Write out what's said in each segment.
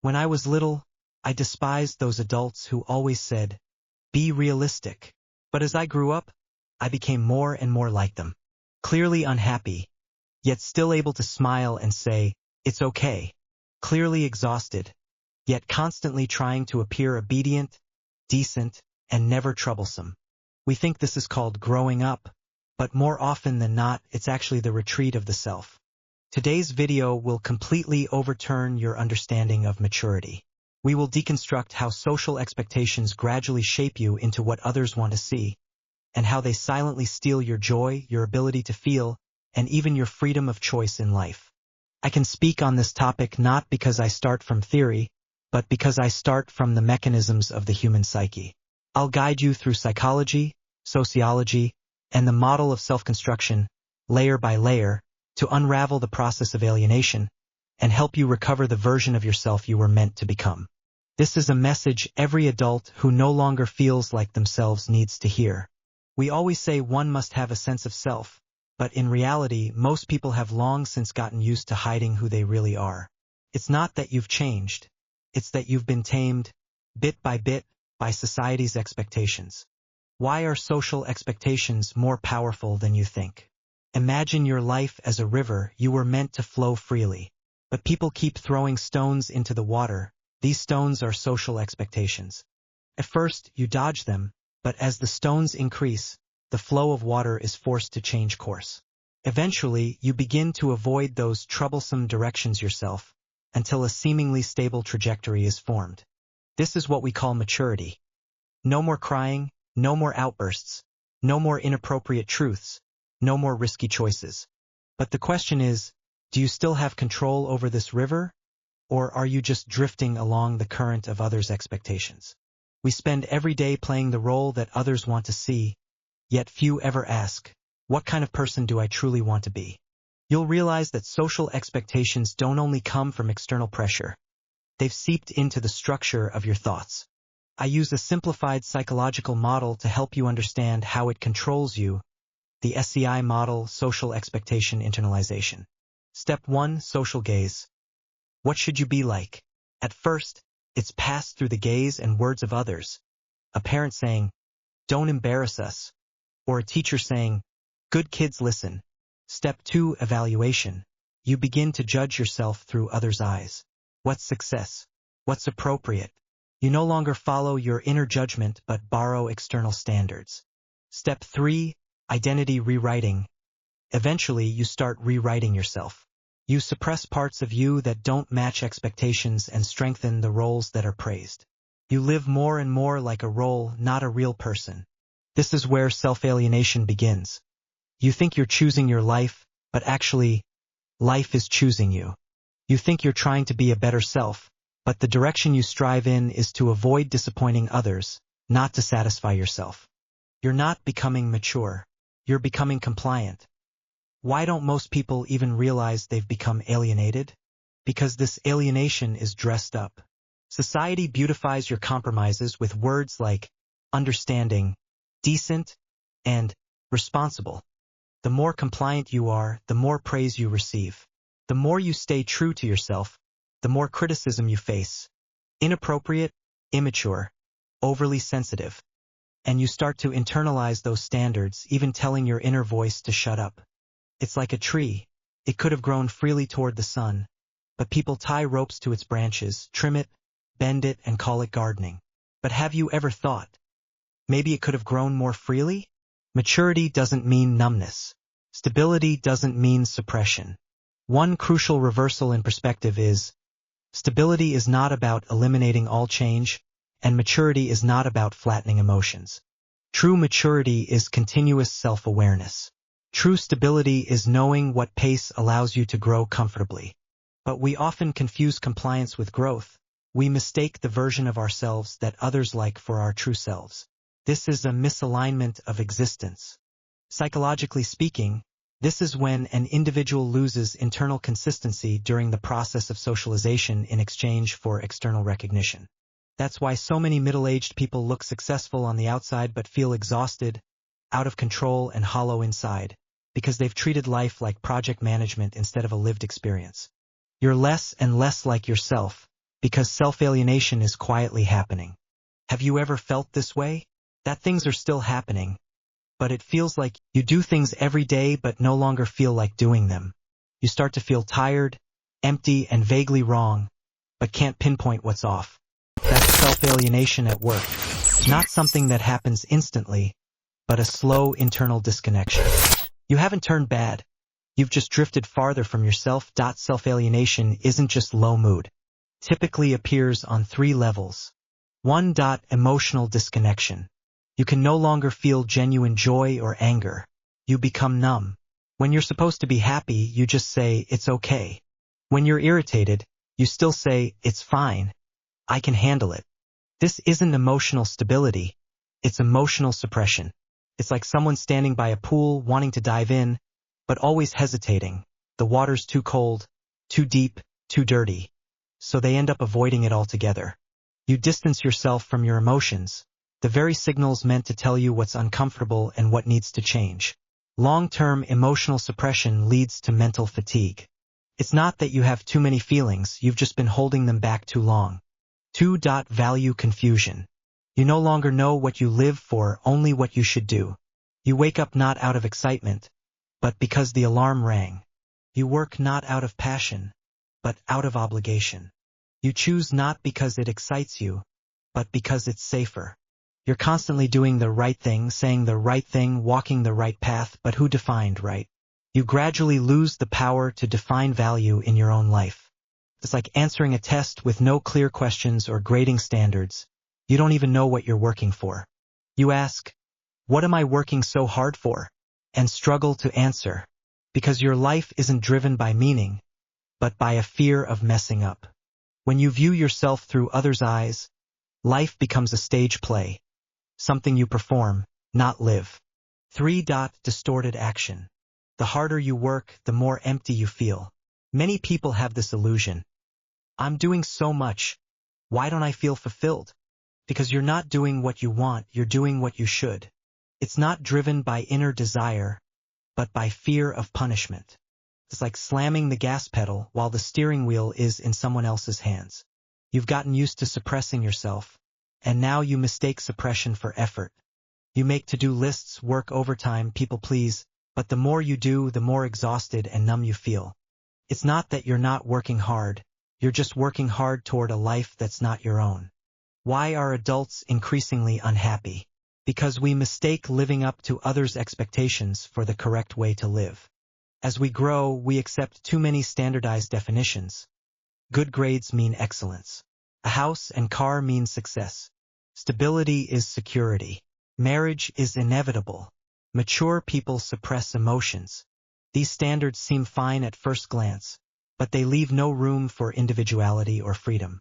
When I was little, I despised those adults who always said, "Be realistic." But as I grew up, I became more and more like them. Clearly unhappy, yet still able to smile and say, "It's okay." Clearly exhausted, yet constantly trying to appear obedient, decent, and never troublesome. We think this is called growing up, but more often than not, it's actually the retreat of the self. Today's video will completely overturn your understanding of maturity. We will deconstruct how social expectations gradually shape you into what others want to see, and how they silently steal your joy, your ability to feel, and even your freedom of choice in life. I can speak on this topic not because I start from theory, but because I start from the mechanisms of the human psyche. I'll guide you through psychology, sociology, and the model of self-construction, layer by layer, to unravel the process of alienation, and help you recover the version of yourself you were meant to become. This is a message every adult who no longer feels like themselves needs to hear. We always say one must have a sense of self, but in reality, most people have long since gotten used to hiding who they really are. It's not that you've changed, it's that you've been tamed, bit, by society's expectations. Why are social expectations more powerful than you think? Imagine your life as a river. You were meant to flow freely. But people keep throwing stones into the water. These stones are social expectations. At first, you dodge them, but as the stones increase, the flow of water is forced to change course. Eventually, you begin to avoid those troublesome directions yourself, until a seemingly stable trajectory is formed. This is what we call maturity. No more crying, no more outbursts, no more inappropriate truths, no more risky choices. But the question is, do you still have control over this river, or are you just drifting along the current of others' expectations? We spend every day playing the role that others want to see, yet few ever ask, what kind of person do I truly want to be? You'll realize that social expectations don't only come from external pressure. They've seeped into the structure of your thoughts. I use a simplified psychological model to help you understand how it controls you, the SEI model, social expectation internalization. Step 1, social gaze. What should you be like? At first, it's passed through the gaze and words of others. A parent saying, "Don't embarrass us," or a teacher saying, "Good kids listen." Step 2, evaluation. You begin to judge yourself through others' eyes. What's success? What's appropriate? You no longer follow your inner judgment but borrow external standards. Step 3, identity rewriting. Eventually, you start rewriting yourself. You suppress parts of you that don't match expectations and strengthen the roles that are praised. You live more and more like a role, not a real person. This is where self-alienation begins. You think you're choosing your life, but actually, life is choosing you. You think you're trying to be a better self, but the direction you strive in is to avoid disappointing others, not to satisfy yourself. You're not becoming mature. You're becoming compliant. Why don't most people even realize they've become alienated? Because this alienation is dressed up. Society beautifies your compromises with words like understanding, decent, and responsible. The more compliant you are, the more praise you receive. The more you stay true to yourself, the more criticism you face. Inappropriate, immature, overly sensitive. And you start to internalize those standards, even telling your inner voice to shut up. It's like a tree. It could have grown freely toward the sun, but people tie ropes to its branches, trim it, bend it, and call it gardening. But have you ever thought, maybe it could have grown more freely? Maturity doesn't mean numbness. Stability doesn't mean suppression. One crucial reversal in perspective is, stability is not about eliminating all change, and maturity is not about flattening emotions. True maturity is continuous self-awareness. True stability is knowing what pace allows you to grow comfortably. But we often confuse compliance with growth. We mistake the version of ourselves that others like for our true selves. This is a misalignment of existence. Psychologically speaking, this is when an individual loses internal consistency during the process of socialization in exchange for external recognition. That's why so many middle-aged people look successful on the outside but feel exhausted, out of control, and hollow inside, because they've treated life like project management instead of a lived experience. You're less and less like yourself, because self-alienation is quietly happening. Have you ever felt this way? That things are still happening, but it feels like you do things every day but no longer feel like doing them. You start to feel tired, empty, and vaguely wrong, but can't pinpoint what's off. That's self-alienation at work. Not something that happens instantly, but a slow internal disconnection. You haven't turned bad. You've just drifted farther from yourself. Self-alienation isn't just low mood. Typically appears on 3 levels. 1. Emotional disconnection. You can no longer feel genuine joy or anger. You become numb. When you're supposed to be happy, you just say, it's okay. When you're irritated, you still say, it's fine. I can handle it. This isn't emotional stability. It's emotional suppression. It's like someone standing by a pool wanting to dive in, but always hesitating. The water's too cold, too deep, too dirty. So they end up avoiding it altogether. You distance yourself from your emotions, the very signals meant to tell you what's uncomfortable and what needs to change. Long-term emotional suppression leads to mental fatigue. It's not that you have too many feelings, you've just been holding them back too long. 2. Value confusion. You no longer know what you live for, only what you should do. You wake up not out of excitement, but because the alarm rang. You work not out of passion, but out of obligation. You choose not because it excites you, but because it's safer. You're constantly doing the right thing, saying the right thing, walking the right path, but who defined right? You gradually lose the power to define value in your own life. It's like answering a test with no clear questions or grading standards. You don't even know what you're working for. You ask, what am I working so hard for? And struggle to answer, because your life isn't driven by meaning, but by a fear of messing up. When you view yourself through others' eyes, life becomes a stage play, something you perform, not live. 3. Distorted action. The harder you work, the more empty you feel. Many people have this illusion. I'm doing so much. Why don't I feel fulfilled? Because you're not doing what you want, you're doing what you should. It's not driven by inner desire, but by fear of punishment. It's like slamming the gas pedal while the steering wheel is in someone else's hands. You've gotten used to suppressing yourself, and now you mistake suppression for effort. You make to-do lists, work overtime, people please, but the more you do, the more exhausted and numb you feel. It's not that you're not working hard, you're just working hard toward a life that's not your own. Why are adults increasingly unhappy? Because we mistake living up to others' expectations for the correct way to live. As we grow, we accept too many standardized definitions. Good grades mean excellence. A house and car mean success. Stability is security. Marriage is inevitable. Mature people suppress emotions. These standards seem fine at first glance, but they leave no room for individuality or freedom.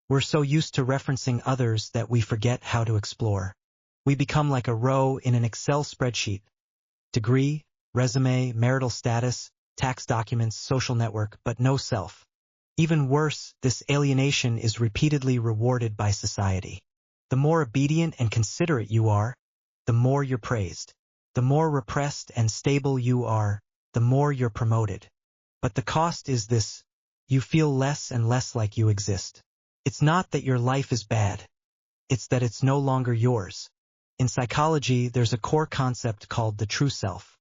We're so used to referencing others that we forget how to explore. We become like a row in an Excel spreadsheet. Degree, resume, marital status, tax documents, social network, but no self. Even worse, this alienation is repeatedly rewarded by society. The more obedient and considerate you are, the more you're praised. The more repressed and stable you are, the more you're promoted. But the cost is this: you feel less and less like you exist. It's not that your life is bad. It's that it's no longer yours. In psychology, there's a core concept called the true self.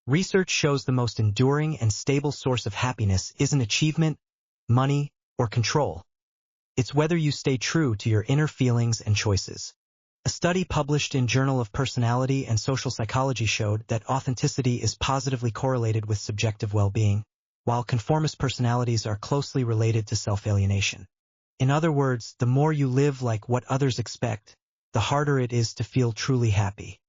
Research shows the most enduring and stable source of happiness isn't achievement, money, or control. It's whether you stay true to your inner feelings and choices. A study published in Journal of Personality and Social Psychology showed that authenticity is positively correlated with subjective well-being, while conformist personalities are closely related to self-alienation. In other words, the more you live like what others expect, the harder it is to feel truly happy.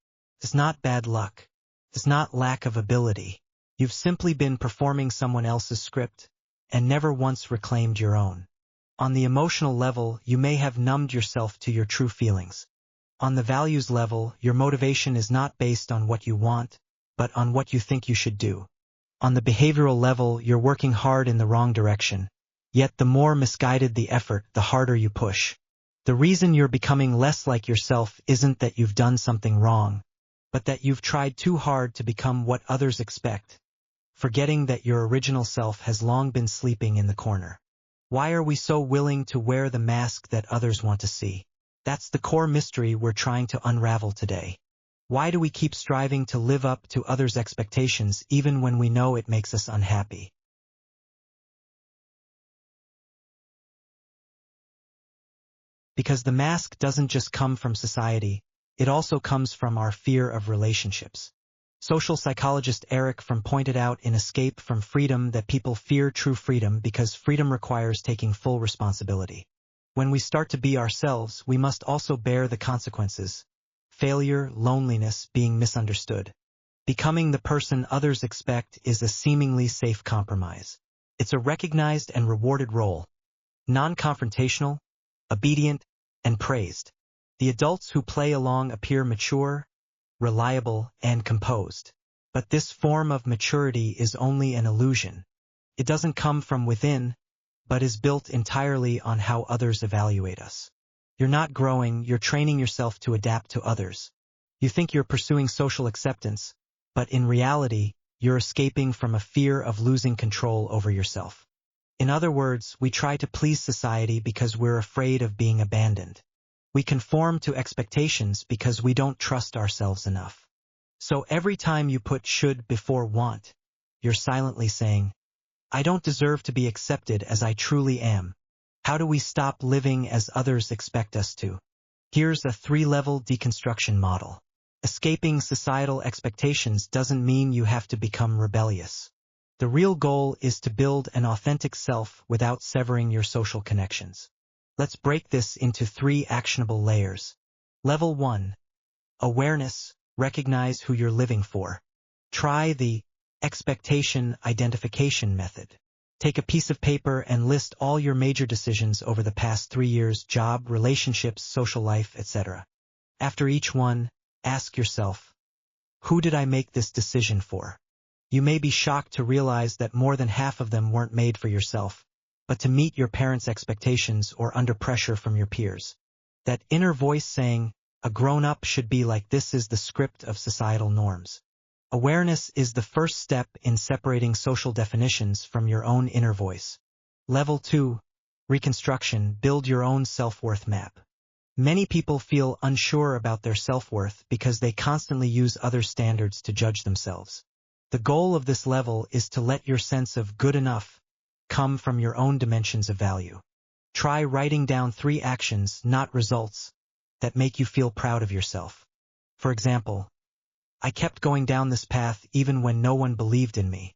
It's not bad luck. It's not lack of ability. You've simply been performing someone else's script and never once reclaimed your own. On the emotional level, you may have numbed yourself to your true feelings. On the values level, your motivation is not based on what you want, but on what you think you should do. On the behavioral level, you're working hard in the wrong direction. Yet the more misguided the effort, the harder you push. The reason you're becoming less like yourself isn't that you've done something wrong, but that you've tried too hard to become what others expect, forgetting that your original self has long been sleeping in the corner. Why are we so willing to wear the mask that others want to see? That's the core mystery we're trying to unravel today. Why do we keep striving to live up to others' expectations even when we know it makes us unhappy? Because the mask doesn't just come from society, it also comes from our fear of relationships. Social psychologist Eric Fromm pointed out in Escape from Freedom that people fear true freedom because freedom requires taking full responsibility. When we start to be ourselves, we must also bear the consequences: failure, loneliness, being misunderstood. Becoming the person others expect is a seemingly safe compromise. It's a recognized and rewarded role, non-confrontational, obedient, and praised. The adults who play along appear mature, reliable, and composed. But this form of maturity is only an illusion. It doesn't come from within, but is built entirely on how others evaluate us. You're not growing, you're training yourself to adapt to others. You think you're pursuing social acceptance, but in reality, you're escaping from a fear of losing control over yourself. In other words, we try to please society because we're afraid of being abandoned. We conform to expectations because we don't trust ourselves enough. So every time you put should before want, you're silently saying, I don't deserve to be accepted as I truly am. How do we stop living as others expect us to? Here's a 3-level deconstruction model. Escaping societal expectations doesn't mean you have to become rebellious. The real goal is to build an authentic self without severing your social connections. Let's break this into 3 actionable layers. Level 1. Awareness. Recognize who you're living for. Try the expectation identification method. Take a piece of paper and list all your major decisions over the past 3 years: job, relationships, social life, etc. After each one, ask yourself, who did I make this decision for? You may be shocked to realize that more than half of them weren't made for yourself, but to meet your parents' expectations or under pressure from your peers. That inner voice saying, a grown-up should be like this, is the script of societal norms. Awareness is the first step in separating social definitions from your own inner voice. Level 2. Reconstruction. Build your own self-worth map. Many people feel unsure about their self-worth because they constantly use other standards to judge themselves. The goal of this level is to let your sense of good enough come from your own dimensions of value. Try writing down 3 actions, not results, that make you feel proud of yourself. For example, I kept going down this path even when no one believed in me.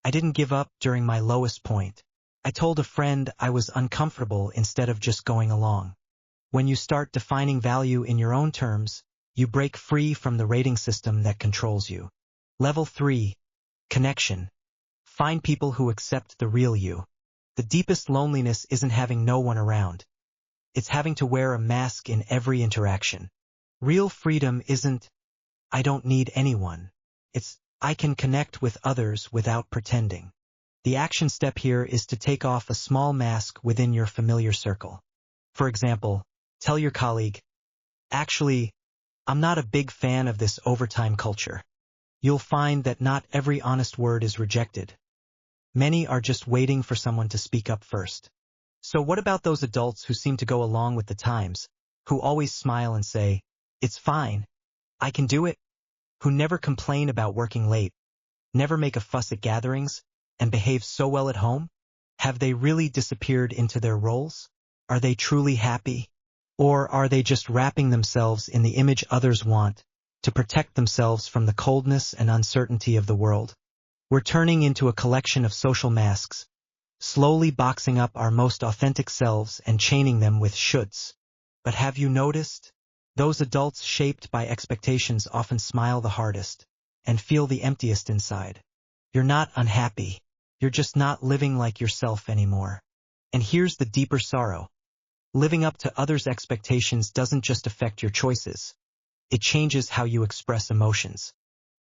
I didn't give up during my lowest point. I told a friend I was uncomfortable instead of just going along. When you start defining value in your own terms, you break free from the rating system that controls you. Level 3. Connection. Find people who accept the real you. The deepest loneliness isn't having no one around. It's having to wear a mask in every interaction. Real freedom isn't, I don't need anyone. It's, I can connect with others without pretending. The action step here is to take off a small mask within your familiar circle. For example, tell your colleague, actually, I'm not a big fan of this overtime culture. You'll find that not every honest word is rejected. Many are just waiting for someone to speak up first. So what about those adults who seem to go along with the times, who always smile and say, it's fine, I can do it, who never complain about working late, never make a fuss at gatherings, and behave so well at home? Have they really disappeared into their roles? Are they truly happy? Or are they just wrapping themselves in the image others want to protect themselves from the coldness and uncertainty of the world? We're turning into a collection of social masks, slowly boxing up our most authentic selves and chaining them with shoulds. But have you noticed? Those adults shaped by expectations often smile the hardest and feel the emptiest inside. You're not unhappy. You're just not living like yourself anymore. And here's the deeper sorrow. Living up to others' expectations doesn't just affect your choices. It changes how you express emotions.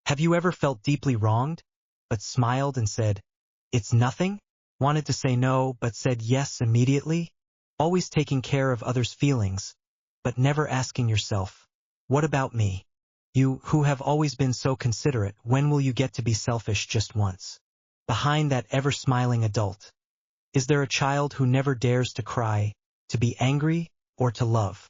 Have you ever felt deeply wronged, but smiled and said, it's nothing? Wanted to say no, but said yes immediately? Always taking care of others' feelings, but never asking yourself, what about me? You, who have always been so considerate, when will you get to be selfish just once? Behind that ever-smiling adult, Is there a child who never dares to cry, to be angry, or to love?